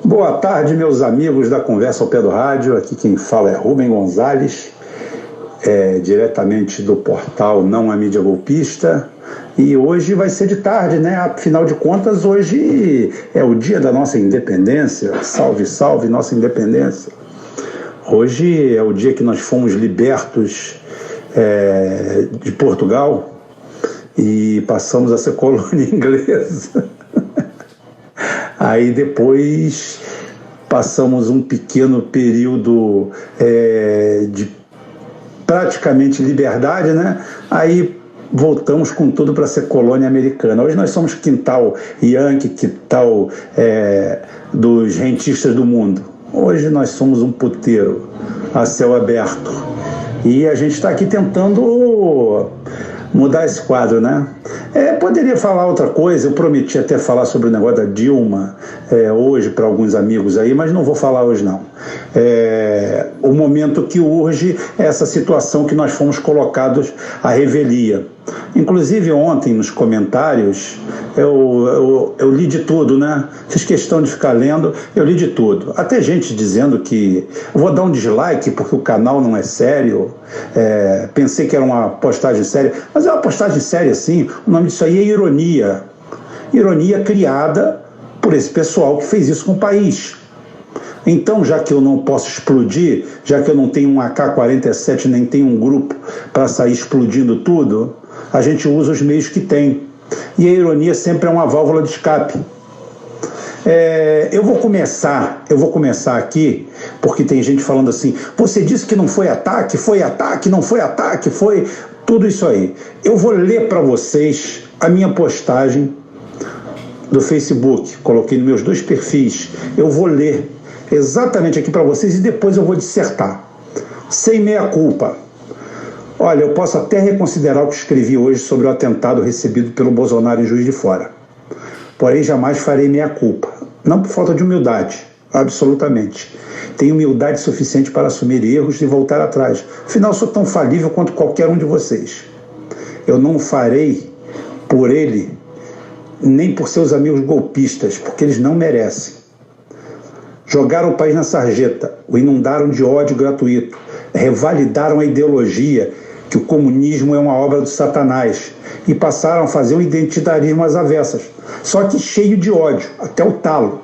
Boa tarde, meus amigos da Conversa ao Pé do Rádio. Aqui quem fala é Rubem Gonzalez, diretamente do portal Não a Mídia Golpista. E hoje vai ser de tarde, né? Afinal de contas, hoje é o dia da nossa independência. Salve, salve, nossa independência. Hoje é o dia que nós fomos libertos de Portugal e passamos a ser colônia inglesa. Aí depois passamos um pequeno período de praticamente liberdade, né? Aí voltamos com tudo para ser colônia americana. Hoje nós somos quintal Yankee, quintal dos rentistas do mundo. Hoje nós somos um puteiro a céu aberto. E a gente está aqui tentando mudar esse quadro, né? Poderia falar outra coisa, eu prometi até falar sobre o negócio da Dilma hoje para alguns amigos aí, mas não vou falar hoje não. O momento que urge é essa situação que nós fomos colocados à revelia. Inclusive ontem nos comentários eu li de tudo, né? Fiz questão de ficar lendo, eu li de tudo. Até gente dizendo que vou dar um dislike porque o canal não é sério. Pensei que era uma postagem séria, mas é uma postagem séria sim. O nome disso aí é ironia. Ironia criada por esse pessoal que fez isso com o país. Então, já que eu não posso explodir, já que eu não tenho um AK-47 nem tenho um grupo para sair explodindo tudo, a gente usa os meios que tem. E a ironia sempre é uma válvula de escape. Eu vou começar aqui, porque tem gente falando assim, você disse que não foi ataque, não foi ataque, foi tudo isso aí. Eu vou ler para vocês a minha postagem do Facebook, coloquei nos meus dois perfis, eu vou ler exatamente aqui para vocês e depois eu vou dissertar, sem meia culpa. Olha, eu posso até reconsiderar o que escrevi hoje sobre o atentado recebido pelo Bolsonaro em Juiz de Fora. Porém, jamais farei meia culpa. Não por falta de humildade, absolutamente. Tenho humildade suficiente para assumir erros e voltar atrás. Afinal, sou tão falível quanto qualquer um de vocês. Eu não farei por ele, nem por seus amigos golpistas, porque eles não merecem. Jogaram o país na sarjeta, o inundaram de ódio gratuito, revalidaram a ideologia que o comunismo é uma obra do Satanás e passaram a fazer um identitarismo às avessas, só que cheio de ódio, até o talo.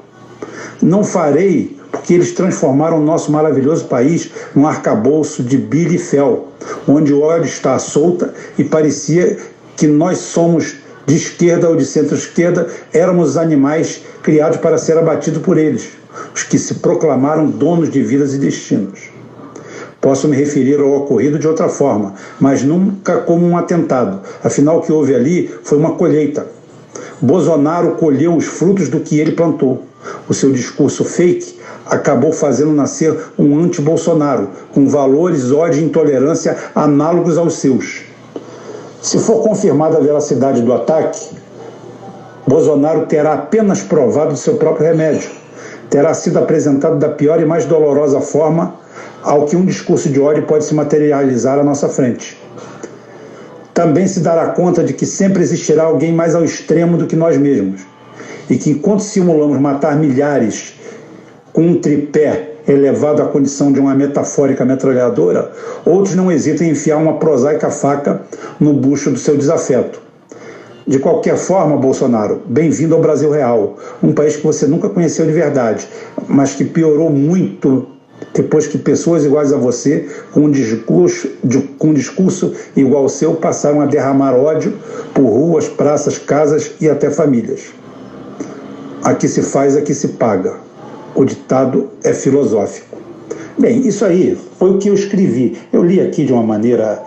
Não farei porque eles transformaram o nosso maravilhoso país num arcabouço de Billy e Fel, onde o ódio está à solta e parecia que nós somos de esquerda ou de centro-esquerda, éramos animais criados para ser abatidos por eles, os que se proclamaram donos de vidas e destinos. Posso me referir ao ocorrido de outra forma, mas nunca como um atentado. Afinal, o que houve ali foi uma colheita. Bolsonaro colheu os frutos do que ele plantou. O seu discurso fake acabou fazendo nascer um anti-Bolsonaro, com valores, ódio e intolerância análogos aos seus. Se for confirmada a veracidade do ataque, Bolsonaro terá apenas provado seu próprio remédio. Terá sido apresentado da pior e mais dolorosa forma ao que um discurso de ódio pode se materializar à nossa frente. Também se dará conta de que sempre existirá alguém mais ao extremo do que nós mesmos, e que enquanto simulamos matar milhares com um tripé elevado à condição de uma metafórica metralhadora, outros não hesitam em enfiar uma prosaica faca no bucho do seu desafeto. De qualquer forma, Bolsonaro, bem-vindo ao Brasil real, um país que você nunca conheceu de verdade, mas que piorou muito depois que pessoas iguais a você, com um discurso igual ao seu, passaram a derramar ódio por ruas, praças, casas e até famílias. Aqui se faz, aqui se paga. O ditado é filosófico. Bem, isso aí foi o que eu escrevi. Eu li aqui de uma maneira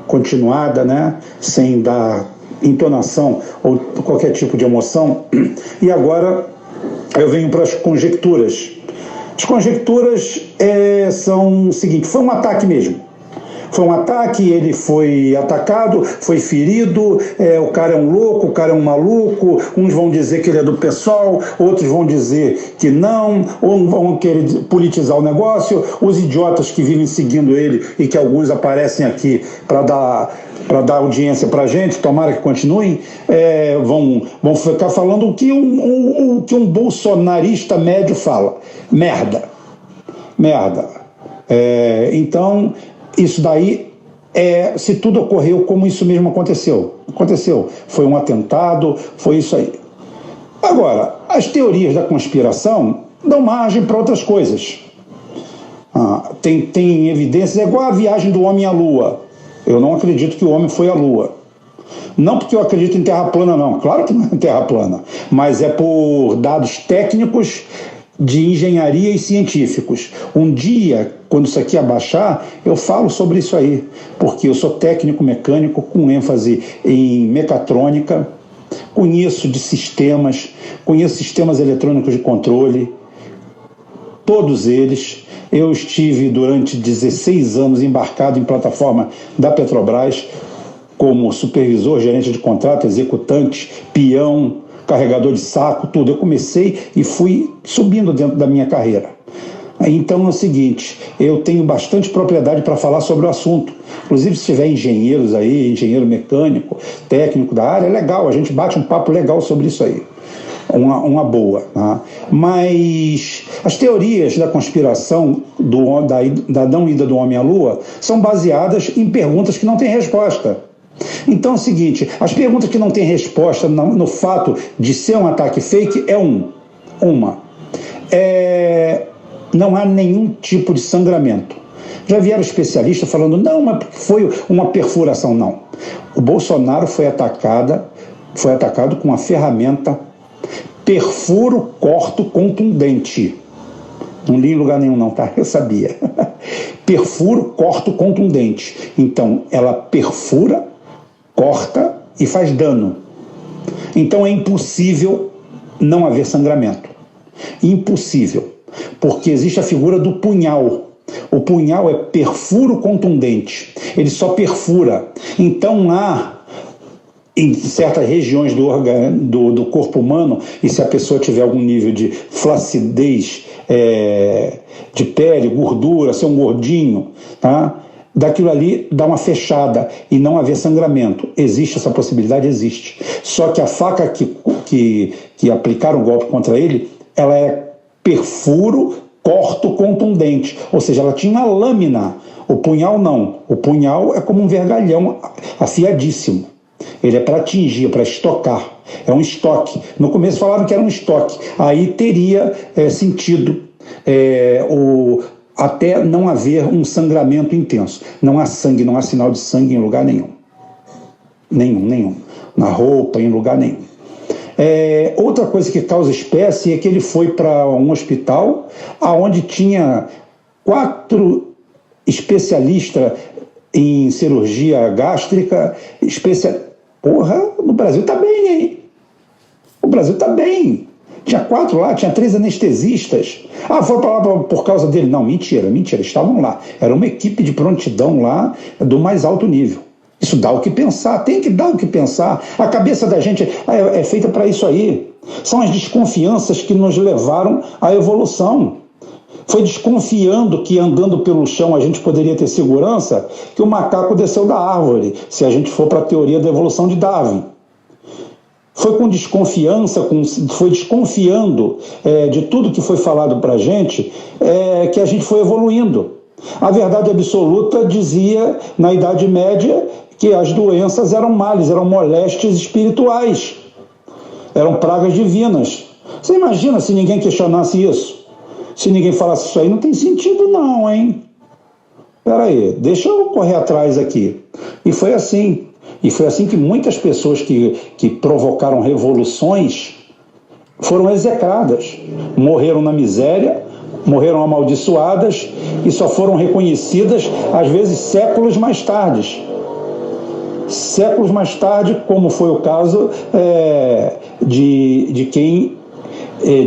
continuada, né? Sem dar entonação ou qualquer tipo de emoção. E agora eu venho para as conjecturas. As conjecturas são o seguinte: foi um ataque mesmo. Foi um ataque, ele foi atacado, foi ferido, o cara é um louco, o cara é um maluco, uns vão dizer que ele é do PSOL, outros vão dizer que não, ou vão querer politizar o negócio, os idiotas que vivem seguindo ele e que alguns aparecem aqui para dar audiência para a gente, tomara que continuem, vão ficar falando o que um bolsonarista médio fala. Merda. Então, isso daí, se tudo ocorreu como isso mesmo aconteceu. Foi um atentado, foi isso aí. Agora, as teorias da conspiração dão margem para outras coisas. Tem evidências, é igual a viagem do homem à Lua. Eu não acredito que o homem foi à Lua. Não porque eu acredito em terra plana, não. Claro que não é terra plana. Mas é por dados técnicos de engenharia e científicos. Um dia, quando isso aqui abaixar, eu falo sobre isso aí. Porque eu sou técnico mecânico com ênfase em mecatrônica, conheço de sistemas, conheço sistemas eletrônicos de controle, todos eles. Eu estive durante 16 anos embarcado em plataforma da Petrobras como supervisor, gerente de contrato, executante, peão, carregador de saco, tudo. Eu comecei e fui subindo dentro da minha carreira. Então é o seguinte, eu tenho bastante propriedade para falar sobre o assunto. Inclusive, se tiver engenheiros aí, engenheiro mecânico, técnico da área, é legal, a gente bate um papo legal sobre isso aí. Uma boa. Tá? Mas as teorias da conspiração da não ida do homem à Lua são baseadas em perguntas que não têm resposta. Então é o seguinte, as perguntas que não têm resposta no fato de ser um ataque fake não há nenhum tipo de sangramento. Já vieram especialistas falando, não, mas foi uma perfuração. Não. O Bolsonaro foi atacado com uma ferramenta perfuro, corto, contundente. Não li em lugar nenhum não, tá? Eu sabia. Perfuro, corto, contundente. Então, ela perfura, corta e faz dano. Então, é impossível não haver sangramento. Impossível. Porque existe a figura do punhal. O punhal é perfuro contundente. Ele só perfura. Então, em certas regiões do corpo humano, e se a pessoa tiver algum nível de flacidez de pele, gordura, ser um gordinho, tá? Daquilo ali dá uma fechada e não haver sangramento. Existe essa possibilidade? Existe. Só que a faca que aplicaram o golpe contra ele, ela é perfuro, corto, contundente. Ou seja, ela tinha uma lâmina. O punhal não. O punhal é como um vergalhão afiadíssimo. Ele é para atingir, para estocar. É um estoque. No começo falaram que era um estoque. Aí teria sentido até não haver um sangramento intenso. Não há sangue, não há sinal de sangue em lugar nenhum. Nenhum. Na roupa, em lugar nenhum. Outra coisa que causa espécie é que ele foi para um hospital onde tinha 4 especialistas em cirurgia gástrica, Porra, no Brasil tá bem, hein? O Brasil tá bem. Tinha 4 lá, tinha 3 anestesistas. Foram para lá por causa dele. Não, mentira, estavam lá. Era uma equipe de prontidão lá do mais alto nível. Isso dá o que pensar, tem que dar o que pensar. A cabeça da gente é feita para isso aí. São as desconfianças que nos levaram à evolução. Foi desconfiando que andando pelo chão a gente poderia ter segurança que o macaco desceu da árvore, se a gente for para a teoria da evolução de Darwin. Foi com desconfiança, foi desconfiando de tudo que foi falado para a gente que a gente foi evoluindo. A verdade absoluta dizia, na Idade Média, que as doenças eram males, eram moléstias espirituais, eram pragas divinas. Você imagina se ninguém questionasse isso? Se ninguém falasse isso aí, não tem sentido não, hein? Peraí, deixa eu correr atrás aqui. E foi assim. E foi assim que muitas pessoas que provocaram revoluções foram execradas. Morreram na miséria, morreram amaldiçoadas e só foram reconhecidas, às vezes, séculos mais tarde. Séculos mais tarde, como foi o caso de quem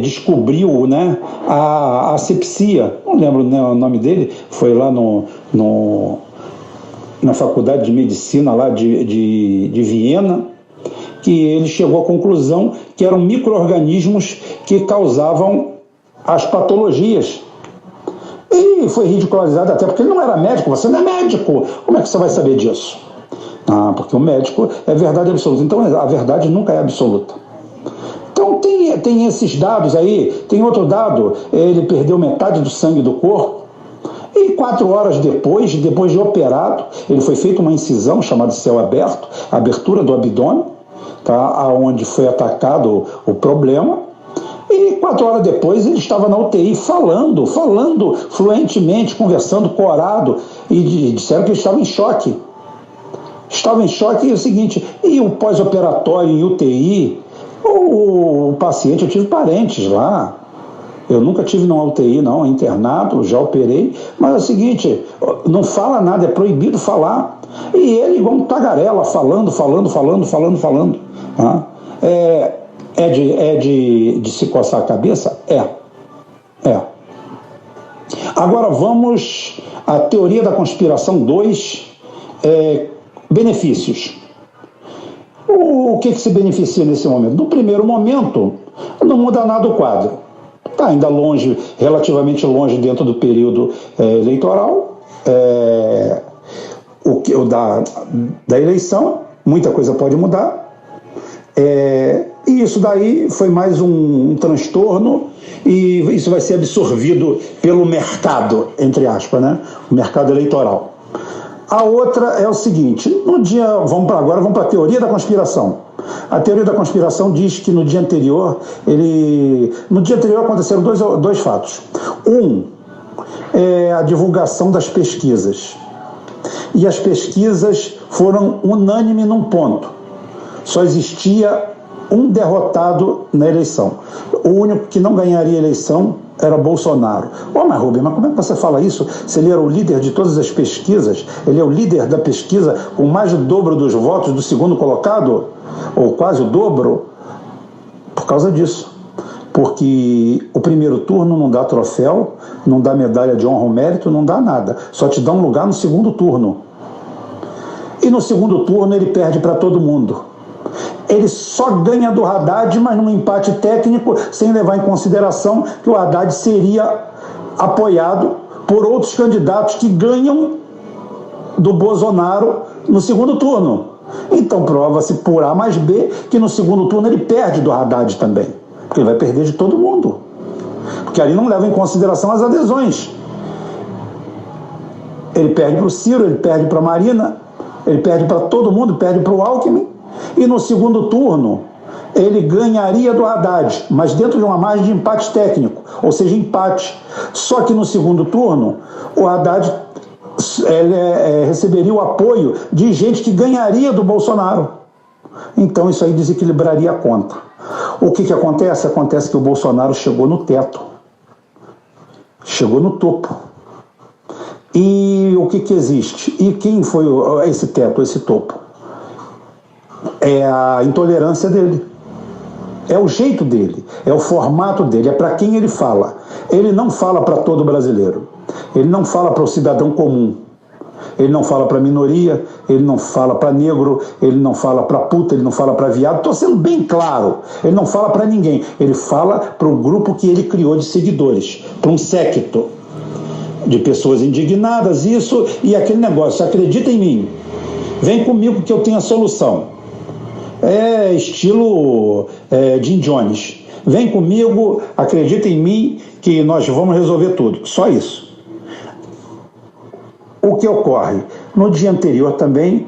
descobriu, né, a asepsia. Não lembro, né, o nome dele, foi lá na Faculdade de Medicina lá de Viena, que ele chegou à conclusão que eram micro-organismos que causavam as patologias. E foi ridicularizado até porque ele não era médico. Você não é médico, como é que você vai saber disso? Porque o médico é verdade absoluta. Então a verdade nunca é absoluta. Então tem esses dados aí. Tem outro dado, ele perdeu metade do sangue do corpo. E 4 horas depois de operado, ele foi feita uma incisão chamada céu aberto, abertura do abdômen, tá? Onde foi atacado o problema. E 4 horas depois ele estava na UTI falando fluentemente, conversando, corado, e disseram que ele estava em choque. Estava em choque, e é o seguinte, e o pós-operatório em UTI, o paciente, eu tive parentes lá, eu nunca tive numa UTI não, internado, já operei, mas é o seguinte, não fala nada, é proibido falar, e ele igual um tagarela, falando. É de se coçar a cabeça? É. Agora vamos à teoria da conspiração 2, benefícios. O que se beneficia nesse momento? No primeiro momento, não muda nada o quadro. Está ainda longe, relativamente longe dentro do período eleitoral, da eleição, muita coisa pode mudar. E isso daí foi mais um transtorno, e isso vai ser absorvido pelo mercado, entre aspas, né? O mercado eleitoral. A outra é o seguinte, vamos para a teoria da conspiração. A teoria da conspiração diz que no dia anterior aconteceram dois fatos. É a divulgação das pesquisas. E as pesquisas foram unânimes num ponto. Só existia um derrotado na eleição. O único que não ganharia a eleição era Bolsonaro. Mas Rubem, como é que você fala isso? Se ele era o líder de todas as pesquisas, ele é o líder da pesquisa com mais do dobro dos votos do segundo colocado, ou quase o dobro, por causa disso. Porque o primeiro turno não dá troféu, não dá medalha de honra ou mérito, não dá nada. Só te dá um lugar no segundo turno. E no segundo turno ele perde para todo mundo. Ele só ganha do Haddad, mas num empate técnico, sem levar em consideração que o Haddad seria apoiado por outros candidatos que ganham do Bolsonaro no segundo turno. Então prova-se por A mais B que no segundo turno ele perde do Haddad também, porque ele vai perder de todo mundo, porque ali não leva em consideração as adesões. Ele perde para o Ciro, ele perde para a Marina, ele perde para todo mundo, perde para o Alckmin. E no segundo turno, ele ganharia do Haddad, mas dentro de uma margem de empate técnico, ou seja, empate. Só que no segundo turno, o Haddad receberia o apoio de gente que ganharia do Bolsonaro. Então isso aí desequilibraria a conta. O que acontece? Acontece que o Bolsonaro chegou no teto. Chegou no topo. E o que existe? E quem foi esse teto, esse topo? É a intolerância dele, é o jeito dele, é o formato dele, é para quem ele fala. Ele não fala para todo brasileiro, ele não fala para o cidadão comum, ele não fala para a minoria, ele não fala para negro, ele não fala para puta, ele não fala para viado. Estou sendo bem claro, ele não fala para ninguém, ele fala para o grupo que ele criou de seguidores, para um séquito de pessoas indignadas, isso e aquele negócio. Acredita em mim, vem comigo que eu tenho a solução. Estilo Jim Jones. Vem comigo, acredita em mim que nós vamos resolver tudo. Só isso. O que ocorre? No dia anterior também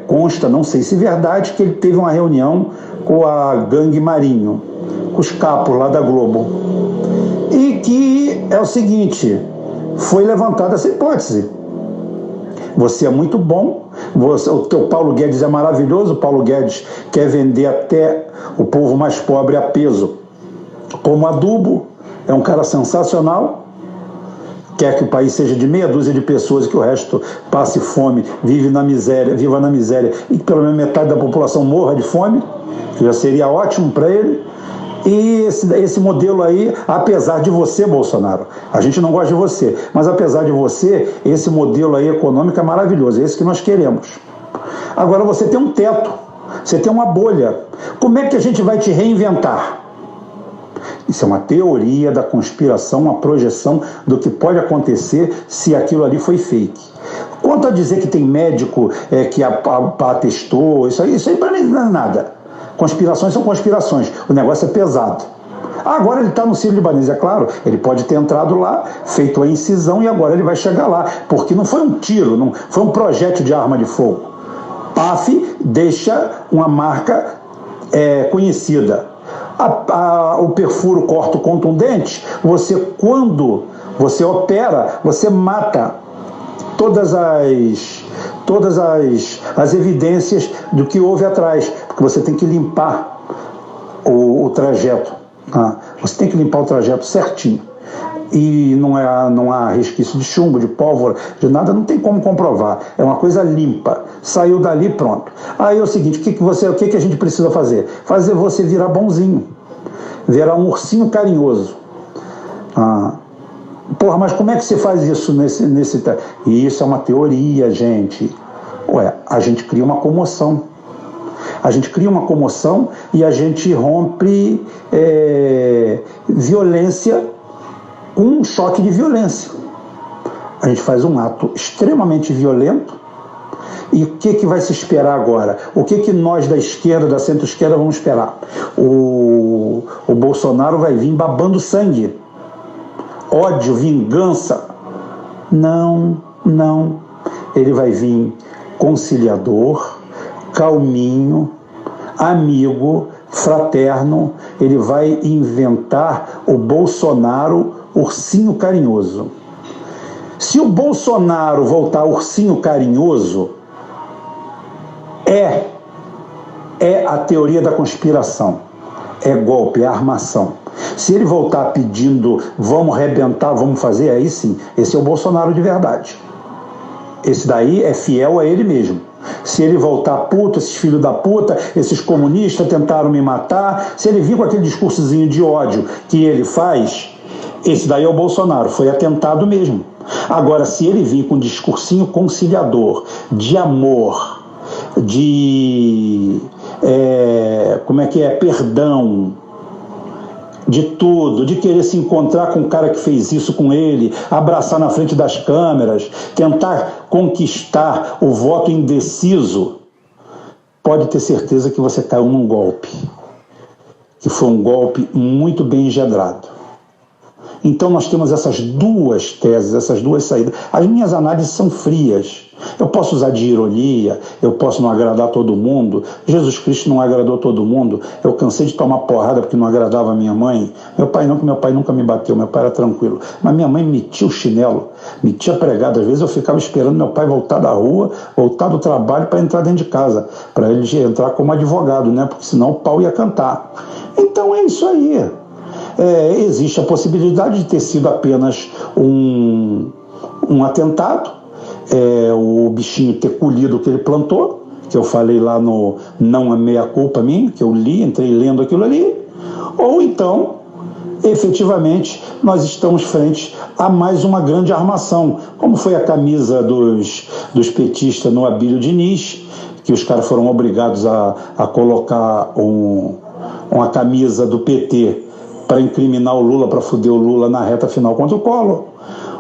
consta, não sei se é verdade, que ele teve uma reunião com a Gangue Marinho, com os capos lá da Globo. E que é o seguinte, foi levantada essa hipótese. Você é muito bom, o teu Paulo Guedes é maravilhoso, o Paulo Guedes quer vender até o povo mais pobre a peso como adubo, é um cara sensacional, quer que o país seja de meia dúzia de pessoas, que o resto passe fome, viva na miséria, e que pelo menos metade da população morra de fome, que já seria ótimo para ele. E esse modelo aí, apesar de você, Bolsonaro, a gente não gosta de você, mas apesar de você, esse modelo aí econômico é maravilhoso, é esse que nós queremos. Agora você tem um teto, você tem uma bolha. Como é que a gente vai te reinventar? Isso é uma teoria da conspiração, uma projeção do que pode acontecer se aquilo ali foi fake. Quanto a dizer que tem médico que atestou, isso aí para mim não é nada. Conspirações são conspirações, o negócio é pesado. Agora ele está no Sírio-Libanês, é claro, ele pode ter entrado lá, feito a incisão e agora ele vai chegar lá, porque não foi um tiro, não foi um projétil de arma de fogo. PAF deixa uma marca conhecida. O perfuro corto contundente, quando você opera, você mata todas as evidências do que houve atrás, porque você tem que limpar o trajeto. Tá? Você tem que limpar o trajeto certinho. E não há resquício de chumbo, de pólvora, de nada, não tem como comprovar. É uma coisa limpa. Saiu dali, pronto. Aí é o seguinte, o que a gente precisa fazer? Fazer você virar bonzinho. Virar um ursinho carinhoso. Porra, mas como é que você faz isso nesse... Isso é uma teoria, gente. A gente cria uma comoção. A gente cria uma comoção e a gente rompe violência com um choque de violência. A gente faz um ato extremamente violento e o que vai se esperar agora? O que nós da esquerda, da centro-esquerda vamos esperar? O Bolsonaro vai vir babando sangue. Ódio, vingança. Não. Ele vai vir conciliador, calminho, amigo, fraterno. Ele vai inventar o Bolsonaro ursinho carinhoso. Se o Bolsonaro voltar ursinho carinhoso, é a teoria da conspiração. É golpe, é armação. Se ele voltar pedindo vamos arrebentar, vamos fazer, aí sim, esse é o Bolsonaro de verdade. Esse daí é fiel a ele mesmo. Se ele voltar puto, esses filhos da puta, esses comunistas tentaram me matar, se ele vir com aquele discursozinho de ódio que ele faz, esse daí é o Bolsonaro, foi atentado mesmo. Agora, se ele vir com um discursinho conciliador, de amor, de perdão, de tudo, de querer se encontrar com o cara que fez isso com ele, abraçar na frente das câmeras, tentar conquistar o voto indeciso, pode ter certeza que você caiu num golpe, que foi um golpe muito bem engendrado. Então nós temos essas duas teses, essas duas saídas. As minhas análises são frias. Eu posso usar de ironia, eu posso não agradar todo mundo. Jesus Cristo não agradou todo mundo. Eu cansei de tomar porrada porque não agradava a minha mãe. Meu pai não, porque meu pai nunca me bateu, meu pai era tranquilo. Mas minha mãe metia o chinelo, metia pregada. Às vezes eu ficava esperando meu pai voltar da rua, voltar do trabalho para entrar dentro de casa, para ele entrar como advogado, né? Porque senão o pau ia cantar. Então é isso aí. Existe a possibilidade de ter sido apenas um atentado, o bichinho ter colhido o que ele plantou, que eu falei lá no Não é Meia Culpa Minha, que eu li, entrei lendo aquilo ali, ou então, efetivamente, nós estamos frente a mais uma grande armação, como foi a camisa dos petistas no Abílio Diniz, que os caras foram obrigados a colocar uma camisa do PT para incriminar o Lula, para foder o Lula na reta final contra o Collor.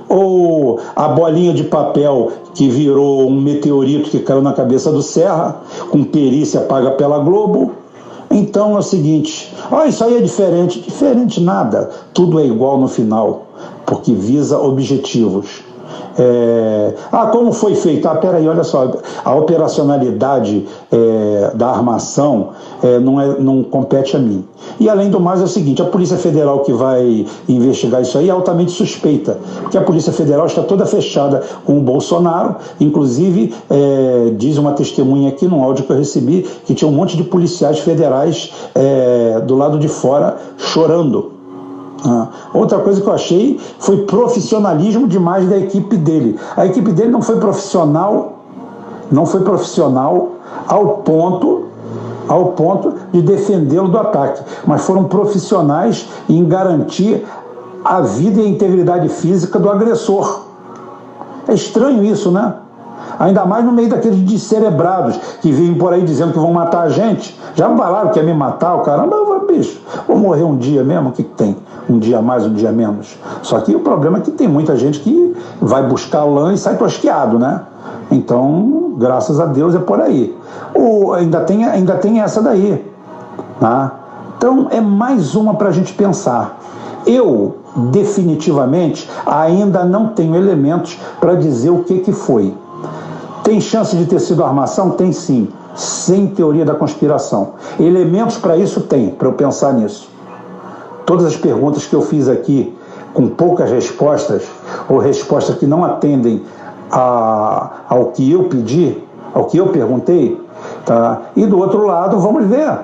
Ou a bolinha de papel que virou um meteorito que caiu na cabeça do Serra, com perícia paga pela Globo. Então é o seguinte, isso aí é diferente. Diferente nada, tudo é igual no final, porque visa objetivos. Como foi feito? Peraí, olha só, a operacionalidade da armação não compete a mim. E além do mais é o seguinte, a Polícia Federal que vai investigar isso aí é altamente suspeita, porque a Polícia Federal está toda fechada com o Bolsonaro, inclusive diz uma testemunha aqui no áudio que eu recebi, que tinha um monte de policiais federais do lado de fora chorando. Outra coisa que eu achei foi profissionalismo demais da equipe dele. A equipe dele não foi profissional ao ponto de defendê-lo do ataque, mas foram profissionais em garantir a vida e a integridade física do agressor. É estranho isso, né? Ainda mais no meio daqueles descerebrados que vêm por aí dizendo que vão matar a gente. Já falaram que ia me matar, o caramba, bicho, vou morrer um dia mesmo, o que tem? Um dia a mais, um dia a menos. Só que o problema é que tem muita gente que vai buscar lã e sai tosquiado, né? Então, graças a Deus, é por aí. Ainda tem essa daí. Tá? Então, é mais uma para a gente pensar. Eu, definitivamente, ainda não tenho elementos para dizer o que foi. Tem chance de ter sido armação? Tem sim, sem teoria da conspiração. Elementos para isso tem, para eu pensar nisso. Todas as perguntas que eu fiz aqui, com poucas respostas, ou respostas que não atendem ao que eu pedi, ao que eu perguntei, tá? E do outro lado, vamos ver.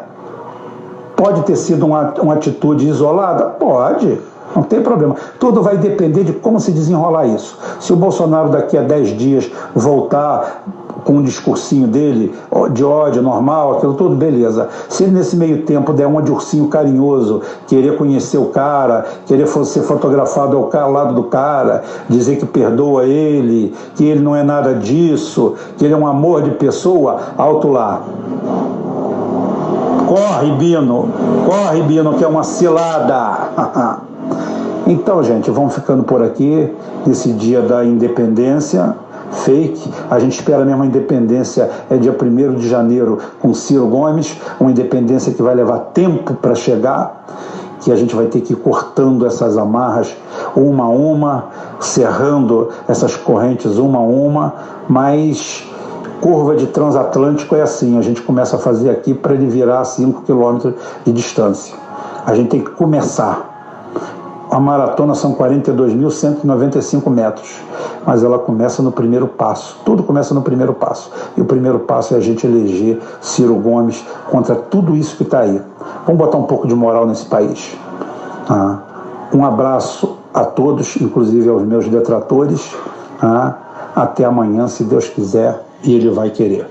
Pode ter sido uma atitude isolada? Pode. Não tem problema. Tudo vai depender de como se desenrolar isso. Se o Bolsonaro daqui a 10 dias voltar com um discursinho dele de ódio normal, aquilo tudo, beleza. Se ele nesse meio tempo der uma de ursinho carinhoso, querer conhecer o cara, querer ser fotografado ao lado do cara, dizer que perdoa ele, que ele não é nada disso, que ele é um amor de pessoa, alto lá. Corre, Bino, que é uma cilada. Então, gente, vamos ficando por aqui nesse dia da independência fake. A gente espera mesmo a independência, é dia 1º de janeiro com Ciro Gomes, uma independência que vai levar tempo para chegar, que a gente vai ter que ir cortando essas amarras uma a uma, cerrando essas correntes uma a uma, mas curva de transatlântico é assim, a gente começa a fazer aqui para ele virar a 5 quilômetros de distância. A gente tem que começar. A maratona são 42.195 metros, mas ela começa no primeiro passo. Tudo começa no primeiro passo. E o primeiro passo é a gente eleger Ciro Gomes contra tudo isso que está aí. Vamos botar um pouco de moral nesse país. Um abraço a todos, inclusive aos meus detratores. Até amanhã, se Deus quiser, e Ele vai querer.